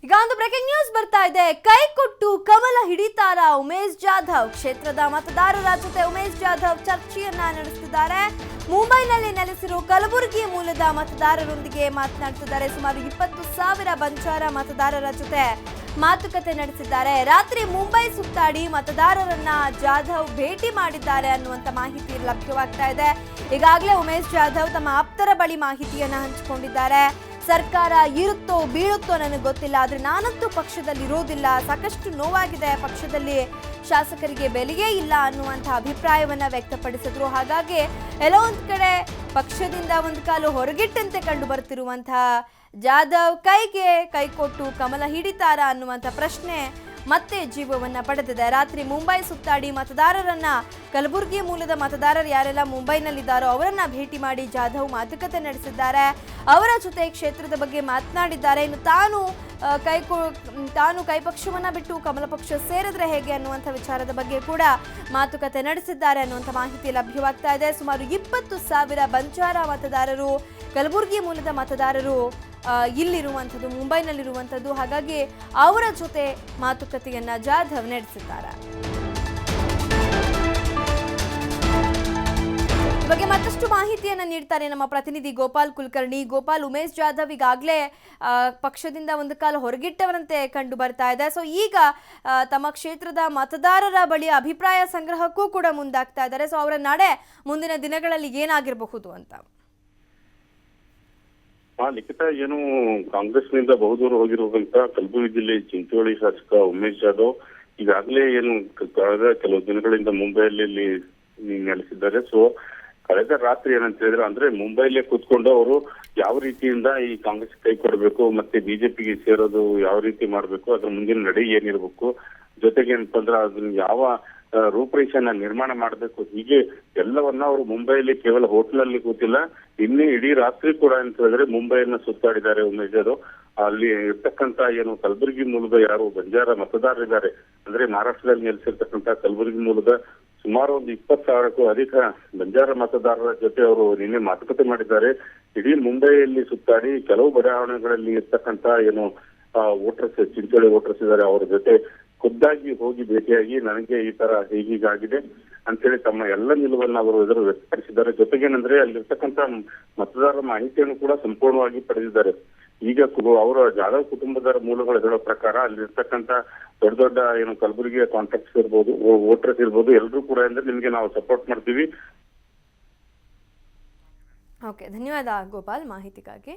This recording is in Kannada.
ಈಗ ಒಂದು ಬ್ರೇಕಿಂಗ್ ನ್ಯೂಸ್ ಬರ್ತಾ ಇದೆ. ಕೈ ಕೊಟ್ಟು ಕಮಲ ಹಿಡಿತಾರ ಉಮೇಶ್ ಜಾಧವ್. ಕ್ಷೇತ್ರದ ಮತದಾರರ ಜೊತೆ ಉಮೇಶ್ ಜಾಧವ್ ಚರ್ಚೆಯನ್ನ ನಡೆಸುತ್ತಿದ್ದಾರೆ. ಮುಂಬೈನಲ್ಲಿ ನೆಲೆಸಿರುವ ಕಲಬುರಗಿ ಮೂಲದ ಮತದಾರರೊಂದಿಗೆ ಮಾತನಾಡುತ್ತಿದ್ದಾರೆ. ಸುಮಾರು 20,000 ಬಂಜಾರ ಮತದಾರರ ಜೊತೆ ಮಾತುಕತೆ ನಡೆಸಿದ್ದಾರೆ. ರಾತ್ರಿ ಮುಂಬೈ ಸುತ್ತಾಡಿ ಮತದಾರರನ್ನ ಜಾಧವ್ ಭೇಟಿ ಮಾಡಿದ್ದಾರೆ ಅನ್ನುವಂತ ಮಾಹಿತಿ ಲಭ್ಯವಾಗ್ತಾ ಇದೆ. ಈಗಾಗಲೇ ಉಮೇಶ್ ಜಾಧವ್ ತಮ್ಮ ಆಪ್ತರ ಬಳಿ ಮಾಹಿತಿಯನ್ನ ಹಂಚಿಕೊಂಡಿದ್ದಾರೆ. ಸರ್ಕಾರ ಇರುತ್ತೋ ಬೀಳುತ್ತೋ ನನಗೆ ಗೊತ್ತಿಲ್ಲ, ಆದರೆ ನಾನಂತೂ ಪಕ್ಷದಲ್ಲಿ ಇರೋದಿಲ್ಲ. ಸಾಕಷ್ಟು ನೋವಾಗಿದೆ, ಪಕ್ಷದಲ್ಲಿ ಶಾಸಕರಿಗೆ ಬೆಲೆಯೇ ಇಲ್ಲ ಅನ್ನುವಂಥ ಅಭಿಪ್ರಾಯವನ್ನ ವ್ಯಕ್ತಪಡಿಸಿದ್ರು. ಹಾಗಾಗಿ ಎಲ್ಲೋ ಒಂದು ಕಡೆ ಪಕ್ಷದಿಂದ ಒಂದು ಕಾಲು ಹೊರಗಿಟ್ಟಂತೆ ಕಂಡು ಬರ್ತಿರುವಂತಹ ಜಾಧವ್ ಕೈಗೆ ಕೈ ಕೊಟ್ಟು ಕಮಲ ಹಿಡಿತಾರ ಅನ್ನುವಂಥ ಪ್ರಶ್ನೆ ಮತ್ತೆ ಜೀವವನ್ನ ಪಡೆದಿದೆ. ರಾತ್ರಿ ಮುಂಬೈ ಸುತ್ತಾಡಿ ಮತದಾರರನ್ನ, ಕಲಬುರಗಿ ಮೂಲದ ಮತದಾರರು ಯಾರೆಲ್ಲ ಮುಂಬೈನಲ್ಲಿದ್ದಾರೋ ಅವರನ್ನ ಭೇಟಿ ಮಾಡಿ ಜಾಧವ್ ಮಾತುಕತೆ ನಡೆಸಿದ್ದಾರೆ. ಅವರ ಜೊತೆ ಕ್ಷೇತ್ರದ ಬಗ್ಗೆ ಮಾತನಾಡಿದ್ದಾರೆ. ಇನ್ನು ತಾನು ಕೈ ಪಕ್ಷವನ್ನ ಬಿಟ್ಟು ಕಮಲ ಪಕ್ಷ ಸೇರಿದ್ರೆ ಹೇಗೆ ಅನ್ನುವಂಥ ವಿಚಾರದ ಬಗ್ಗೆ ಕೂಡ ಮಾತುಕತೆ ನಡೆಸಿದ್ದಾರೆ ಅನ್ನುವಂಥ ಮಾಹಿತಿ ಲಭ್ಯವಾಗ್ತಾ ಇದೆ. ಸುಮಾರು 20,000 ಬಂಜಾರ ಮತದಾರರು, ಕಲಬುರಗಿ ಮೂಲದ ಮತದಾರರು ಇಲ್ಲಿರುವಂಥದ್ದು, ಮುಂಬೈನಲ್ಲಿರುವಂಥದ್ದು. ಹಾಗಾಗಿ ಅವರ ಜೊತೆ ಮಾತುಕತೆಯನ್ನ ಜಾಧವ್ ನಡೆಸಿದ್ದಾರೆ. ಈ ಬಗ್ಗೆ ಮತ್ತಷ್ಟು ಮಾಹಿತಿಯನ್ನ ನೀಡ್ತಾರೆ ನಮ್ಮ ಪ್ರತಿನಿಧಿ ಗೋಪಾಲ್ ಕುಲಕರ್ಣಿ. ಗೋಪಾಲ್, ಉಮೇಶ್ ಜಾಧವ್ ಈಗಾಗಲೇ ಪಕ್ಷದಿಂದ ಒಂದು ಕಾಲ ಹೊರಗಿಟ್ಟವರಂತೆ ಕಂಡು ಬರ್ತಾ ಇದೆ. ಸೊ ಈಗ ತಮ್ಮ ಕ್ಷೇತ್ರದ ಮತದಾರರ ಬಳಿ ಅಭಿಪ್ರಾಯ ಸಂಗ್ರಹಕ್ಕೂ ಕೂಡ ಮುಂದಾಗ್ತಾ ಇದ್ದಾರೆ. ಸೊ ಅವರ ನಡೆ ಮುಂದಿನ ದಿನಗಳಲ್ಲಿ ಏನಾಗಿರಬಹುದು ಅಂತ? ಲಿಖಿತ, ಏನು ಕಾಂಗ್ರೆಸ್ನಿಂದ ಬಹುದೂರ ಹೋಗಿರುವಂತ ಕಲಬುರಗಿ ಜಿಲ್ಲೆ ಚಿಂಚೋಳಿ ಶಾಸಕ ಉಮೇಶ್ ಜಾಧವ್ ಈಗಾಗಲೇ ಏನು ಕಳೆದ ಕೆಲವು ದಿನಗಳಿಂದ ಮುಂಬೈಯಲ್ಲಿ ನೆಲೆಸಿದ್ದಾರೆ. ಸೊ ಕಳೆದ ರಾತ್ರಿ ಏನಂತ ಹೇಳಿದ್ರೆ, ಅಂದ್ರೆ ಮುಂಬೈಲೇ ಕೂತ್ಕೊಂಡು ಅವರು ಯಾವ ರೀತಿಯಿಂದ ಈ ಕಾಂಗ್ರೆಸ್ ಕೈ ಕೊಡಬೇಕು, ಮತ್ತೆ ಬಿಜೆಪಿಗೆ ಸೇರೋದು ಯಾವ ರೀತಿ ಮಾಡ್ಬೇಕು, ಅದ್ರ ಮುಂದಿನ ನಡೆ ಏನಿರ್ಬೇಕು, ಜೊತೆಗೆ ಏನಪ್ಪ ಅಂದ್ರೆ ಅದನ್ನ ಯಾವ ರೂಪರೇಷೆಯನ್ನ ನಿರ್ಮಾಣ ಮಾಡಬೇಕು, ಹೀಗೆ ಎಲ್ಲವನ್ನ ಅವರು ಮುಂಬೈಲಿ ಕೇವಲ ಹೋಟೆಲ್ ಕೂತಿಲ್ಲ, ಇನ್ನೇ ಇಡೀ ರಾತ್ರಿ ಕೂಡ ಅಂತ ಹೇಳಿದ್ರೆ ಮುಂಬೈಯನ್ನ ಸುತ್ತಾಡಿದ್ದಾರೆ ಉಮೇಶ್ ಜಾಧವ್. ಅಲ್ಲಿ ಇರ್ತಕ್ಕಂತ ಏನು ಕಲಬುರಗಿ ಮೂಲದ ಯಾರು ಬಂಜಾರ ಮತದಾರರಿದ್ದಾರೆ, ಅಂದ್ರೆ ಮಹಾರಾಷ್ಟ್ರದಲ್ಲಿ ನೆಲೆಸಿರ್ತಕ್ಕಂತ ಕಲಬುರಗಿ ಮೂಲದ ಸುಮಾರು ಒಂದು 20,000ಕ್ಕೂ ಅಧಿಕ ಬಂಜಾರ ಮತದಾರರ ಜೊತೆ ಅವರು ನಿನ್ನೆ ಮಾತುಕತೆ ಮಾಡಿದ್ದಾರೆ. ಇಡೀ ಮುಂಬೈಯಲ್ಲಿ ಸುತ್ತಾಡಿ ಕೆಲವು ಬಡಾವಣೆಗಳಲ್ಲಿ ಇರ್ತಕ್ಕಂತ ಏನು ವೋಟರ್ಸ್, ಚಿಂಚೋಳಿ ವೋಟರ್ಸ್ ಇದ್ದಾರೆ, ಅವರ ಜೊತೆ ಖುದ್ದಾಗಿ ಹೋಗಿ ಭೇಟಿಯಾಗಿ ನನಗೆ ಈ ತರ ಹೀಗೀಗಾಗಿದೆ ಅಂತೇಳಿ ತಮ್ಮ ಎಲ್ಲ ನಿಲುವನ್ನ ಅವರು ಎದುರು ವ್ಯಕ್ತಪಡಿಸಿದ್ದಾರೆ. ಜೊತೆಗೇನಂದ್ರೆ ಅಲ್ಲಿರ್ತಕ್ಕಂಥ ಮತದಾರರ ಮಾಹಿತಿಯನ್ನು ಕೂಡ ಸಂಪೂರ್ಣವಾಗಿ ಪಡೆದಿದ್ದಾರೆ. ಈಗ ಅವರ ಜಾಧವ್ ಕುಟುಂಬದ ಮೂಲಗಳು ಹೇಳೋ ಪ್ರಕಾರ ಅಲ್ಲಿರ್ತಕ್ಕಂಥ ದೊಡ್ಡ ದೊಡ್ಡ ಏನು ಕಲಬುರಗಿಯ ಕಾಂಟ್ಯಾಕ್ಟ್ಸ್ ಇರ್ಬೋದು, ವೋಟರ್ಸ್ ಇರ್ಬೋದು, ಎಲ್ಲರೂ ಕೂಡ ಅಂದ್ರೆ ನಿಮ್ಗೆ ನಾವು ಸಪೋರ್ಟ್ ಮಾಡ್ತೀವಿ. ಓಕೆ, ಧನ್ಯವಾದ ಗೋಪಾಲ್ ಮಾಹಿತಿಗಾಗಿ.